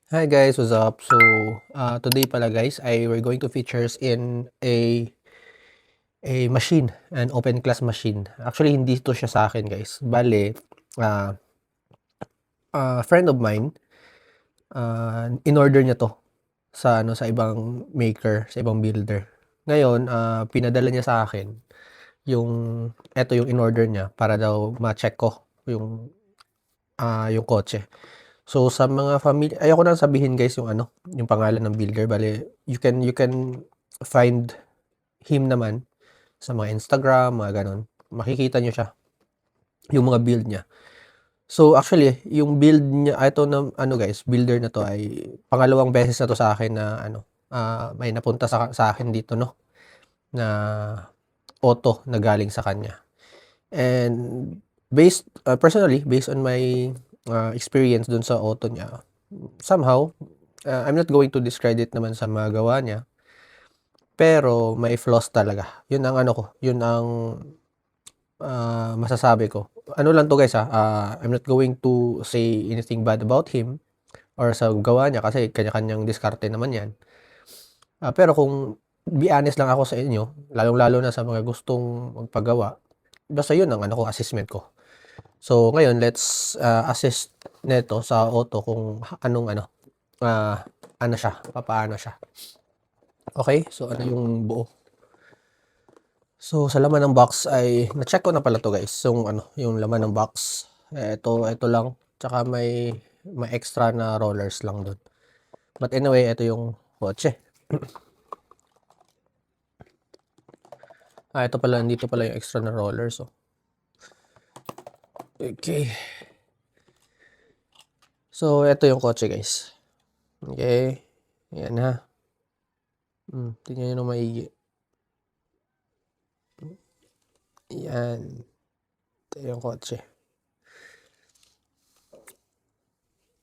Hi guys, what's up? So, today pala guys, we're going to features in a machine, an open class machine. Actually, hindi to siya sa akin guys. Bale, uh, friend of mine, in-order niya to sa ibang maker, sa ibang builder. Ngayon, pinadala niya sa akin yung eto yung in-order niya para daw ma-check ko yung kotse. So sa mga ayoko nang sabihin guys yung pangalan ng builder. Bale, you can find him naman sa mga Instagram, mga gano'n. Makikita niyo siya, yung mga build niya. So actually, yung build niya, ito na guys, builder na to ay pangalawang beses na to sa akin na may napunta sa akin dito na auto na galing sa kanya. And personally, based on my experience dun sa auto niya, somehow, I'm not going to discredit naman sa mga gawa niya, pero may flaws talaga. Yun ang yun ang masasabi ko. Ano lang 'to guys, I'm not going to say anything bad about him or sa gawa niya kasi kanya-kanyang diskarte naman 'yan. Pero kung be honest lang ako sa inyo, lalong-lalo na sa mga gustong magpagawa, basta yun ang assessment ko. So ngayon, let's assess nito sa auto kung ah, siya, papaano siya. Okay, so ano yung buo. So sa laman ng box ay na-check ko na pala 'to guys, yung laman ng box. Ito lang, tsaka may extra na rollers lang dun. But anyway, ito yung kotse. Ito pala, nandito pala yung extra na rollers, oh. Okay. So ito yung kotse guys. Okay, ayan ha. Tingnan niyo ng maigi. Yan. Ito yung kotse.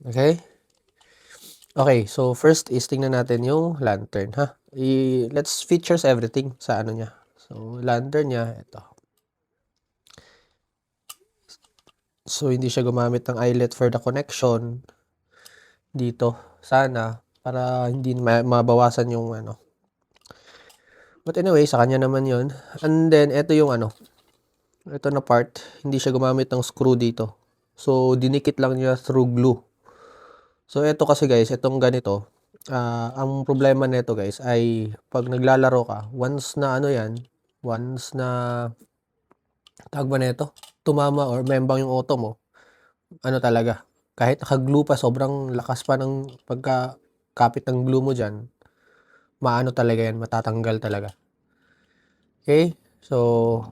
Okay? Okay, so first is tingnan natin yung lantern, ha? Let's features everything sa niya. So, lantern niya, ito. So, hindi siya gumamit ng eyelet for the connection dito. Sana, para hindi mabawasan yung But anyway, sa kanya naman yon. And then, ito yung ito na part, hindi siya gumamit ng screw dito. So, dinikit lang niya through glue. So, ito kasi guys, itong ganito, ang problema nito guys ay pag naglalaro ka, once na tawag ba nito, tumama or membang yung auto mo, talaga, kahit naka-glue pa, sobrang lakas pa ng pagkakapit ng glue mo dyan, talaga yan, matatanggal talaga. Okay? So,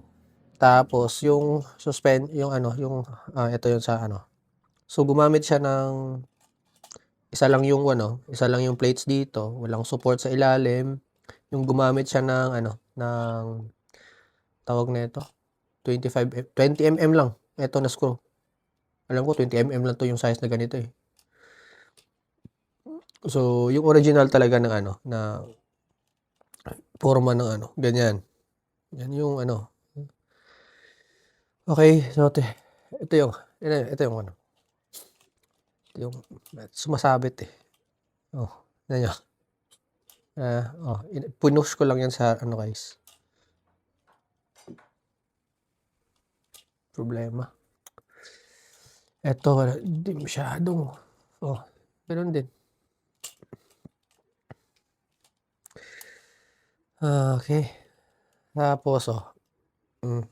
tapos yung ito yung sa So, gumamit siya ng isa lang yung plates dito, walang support sa ilalim. Yung gumamit siya ng tawag nito, 20 mm lang. Ito na screw. Alam ko 20 mm lang to yung size na ganito eh. So, yung original talaga ng na forma ng ganyan. Yan yung Okay, so ito yung ito yung sumasabit eh. Oh, yan yun. Pinush ko lang yan sa guys. Problema. Ito, hindi masyadong. Ganun din. Okay. Tapos, yung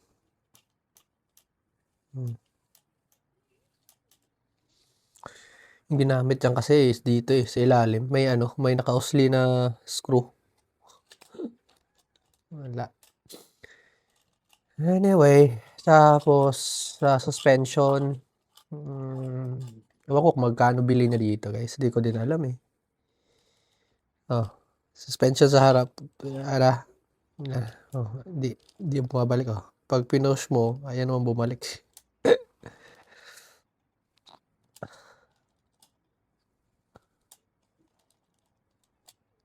ginamit yan kasi is dito sa ilalim. May naka-usli na screw. Wala. Anyway, tapos sa suspension, ewan ko kung magkano bili na dito guys. Hindi ko din alam eh. Suspension sa harap. Hindi bumabalik. Pag pinush mo, ayan naman bumalik.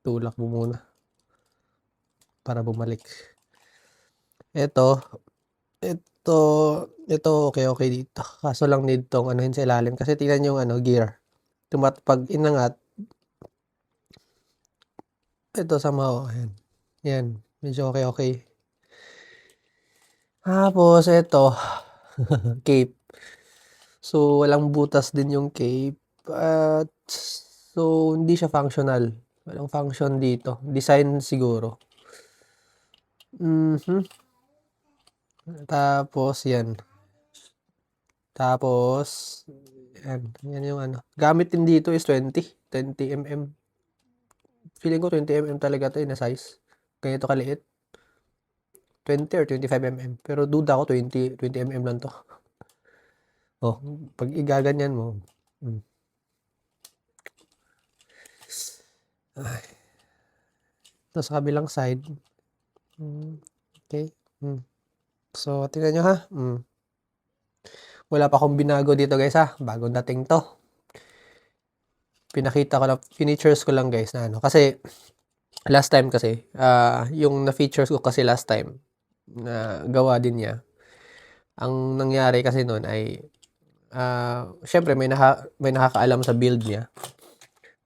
Tulak mo muna para bumalik. Ito, okay dito. Kaso lang need tong sa ilalim kasi tingnan yung gear. Pag inangat, Ito somehow, ayan. Yan, medyo okey. Tapos eto, cape. So, walang butas din yung cape at so hindi siya functional. Walang function dito, design siguro. Mhm. Tapos yan. Tapos yan yung ano, gamit din dito is 20 mm. Feeling ko 20 mm talaga 'to, na size. Ganito kaliit. 20 or 25 mm. Pero duda ko 20 mm lang 'to. Oh, 'pag igaganyan mo, hmm. Ay, tas sa kabilang side, okey, So, tingnan niyo ha, wala pa akong binago dito guys ha, bagong dating 'to. Pinakita ko lang, fineatures ko lang guys na ano, kasi last time kasi, yung na-features ko kasi last time, na gawa din niya, ang nangyari kasi nun ay, siyempre may nakakaalam sa build niya.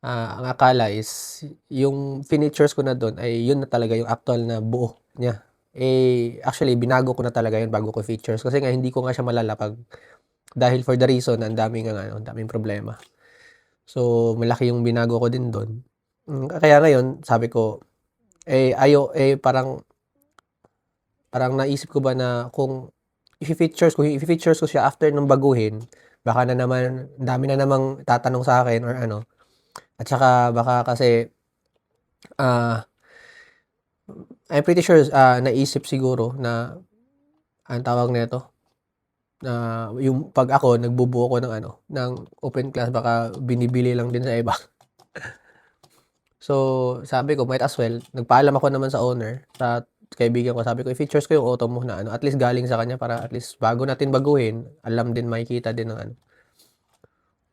Ang akala is yung finetures ko na dun ay yun na talaga yung actual na buo niya. Actually binago ko na talaga yun bago ko features kasi nga hindi ko nga siya malalapag dahil for the reason na ang daming ano, ang daming problema. So, malaki yung binago ko din dun. Kaya ngayon sabi ko, parang naisip ko ba na kung ifi-features ko siya after nung baguhin, baka na naman ang dami na namang tatanong sa akin or ano. At saka baka kasi, ah, I'm pretty sure, naisip siguro na anong tawag nito, na yung 'pag ako nagbubuo ako ng ano, ng open class baka binibili lang din sa iba. So, sabi ko might as well, nagpaalam ako naman sa owner, sa kaibigan ko, sabi ko i-features ko yung auto mo na ano, at least galing sa kanya para at least bago natin baguhin, alam din, makikita din ng ano,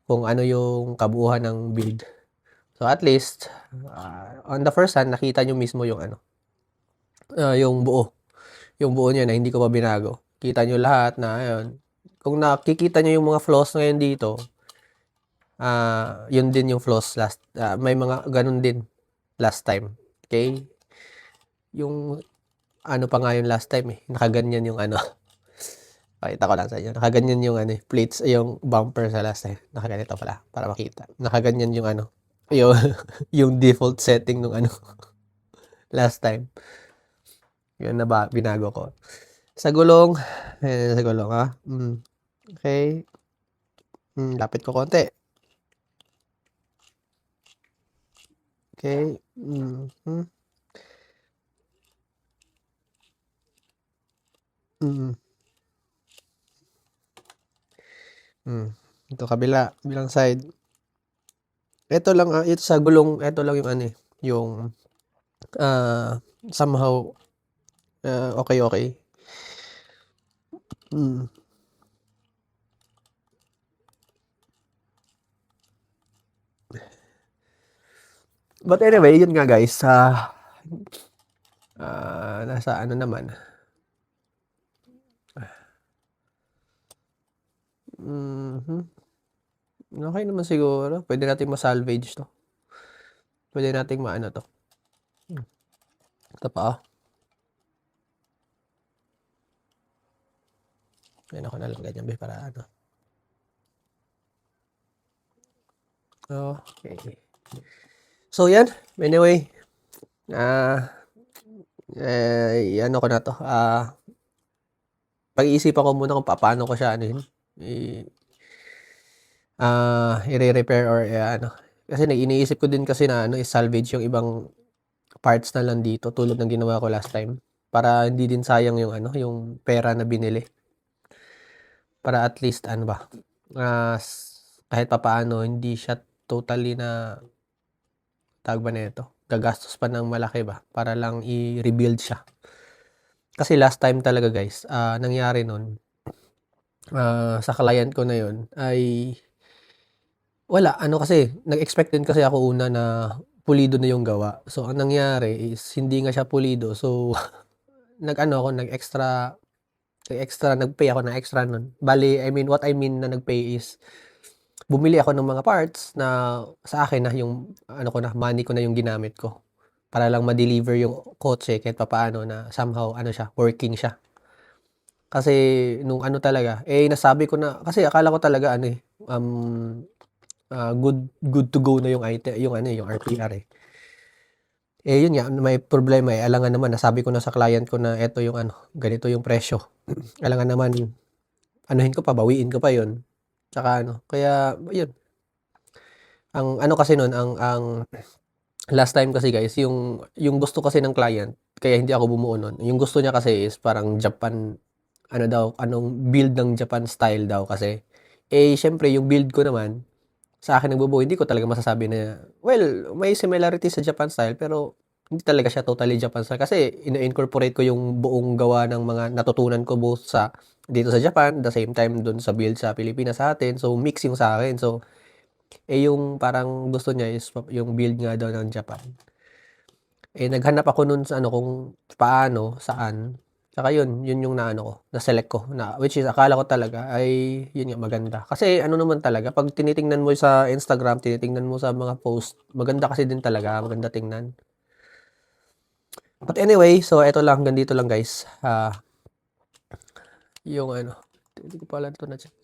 kung ano yung kabuuan ng build. So, at least, on the first hand nakita niyo mismo yung ano, yung buo. Yung buo niya na hindi ko pa binago. Kita niyo lahat na ayun, kung nakikita niyo yung mga flaws ngayon dito, yun din yung flaws may mga ganun din last time, okey? Yung ano pa nga yun last time, nakaganyan yung ano, pakita ko lang sa inyo, nakaganyan yung ano, plates, yung bumper sa last time, nakaganito pala para makita. Nakaganyan yung ano, yung yung default setting nung ano, last time. Yun na binago ko. Sa gulong, sa gulong, okey. Lapit ko konti. Okey, mm. Ito kabilang side. Ito lang, ito sa gulong, ito lang yung ano, yung, somehow, okey. Mm. But anyway, yun nga guys, nasa ano naman, okey naman siguro, puwede nating ma-salvage 'to. Puwede nating maano 'to, ito pa, Ayan ako nalang ganyan para ano, okey. So yan, anyway, i-ano ko na 'to, pag-iisipan ko muna kung papaano ko siya anuhin, ire-repair or ano, kasi iniisip ko din kasi na ano, i-salvage yung ibang parts na lang dito tulad ng ginawa ko last time, para hindi din sayang yung ano, yung pera na binili. Para at least ano ba, kahit papaano hindi siya totally na tawag ba nito, gagastos pa ng malaki ba para lang i-rebuild siya. Kasi last time talaga guys, nangyari nun, sa client ko na yun ay wala, ano kasi, nag-expect din kasi ako una na pulido na yung gawa. So, ang nangyari is hindi nga siya pulido. So, nag-ano ako, nag-pay ako ng extra nun. Bale, what I mean na nag-pay is bumili ako ng mga parts na sa akin na yung ano ko na, money ko na yung ginamit ko. para lang ma-deliver yung kotse kahit papaano na somehow ano siya, working siya. Kasi nung ano talaga, nasabi ko na kasi akala ko talaga ano, good good to go na yung yung ano, yung RPR, eh. Yun nga may problema, alangan naman nasabi ko na sa client ko na eto yung ano, ganito yung presyo. Alangan naman anuhin ko pa, bawiin ko pa yun. Tsaka ano, kaya yun. Ang ano kasi nun, ang last time kasi guys, yung gusto kasi ng client, kaya hindi ako bumuo nun. Yung gusto niya kasi is parang Japan, ano daw, anong build ng Japan style daw kasi. Siyempre yung build ko naman, sa akin nagbubuo, hindi ko talaga masasabi na, well, may similarity sa Japan style, pero hindi talaga siya totally Japan style. Kasi ina-incorporate ko yung buong gawa ng mga natutunan ko both sa dito sa Japan, the same time dun sa build sa Pilipinas sa atin. So, mix yung sa akin. So, yung parang gusto niya is yung build nga daw ng Japan. Naghanap ako nun sa ano kung paano, saan. Tsaka yun yung naano ko, na-select ko na which is akala ko talaga ay yun nga maganda. Kasi ano naman talaga, 'pag tinitingnan mo sa Instagram, tinitingnan mo sa mga post, maganda kasi din talaga, maganda tingnan. But anyway, so eto lang, hanggang dito lang guys. Yung ano, hindi ko pala ito na-check.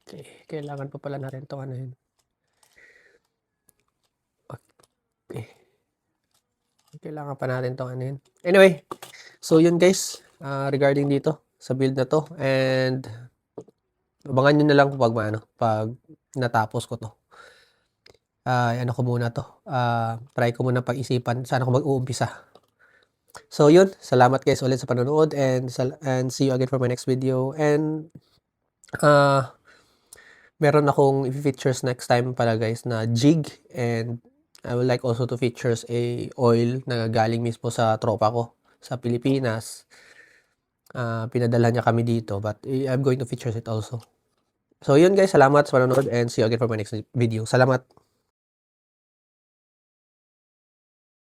Okay, kailangan pa pala natin itong ano yun. Okay. Kailangan pa natin itong ano yun. Anyway, so yun guys, regarding dito sa build na to, and abangan nyo na lang pag natapos ko to. Ano ko muna to, try ko muna pag-isipan saan ako mag-uumpisa. So yun, salamat guys ulit sa panonood, and see you again for my next video. And meron akong features next time pala guys na jig, and I would like also to features a oil na galing mismo sa tropa ko sa Pilipinas. Pinadala niya kami dito, but I'm going to features it also. So yun guys, salamat sa panonood, and see you again for my next video. Salamat!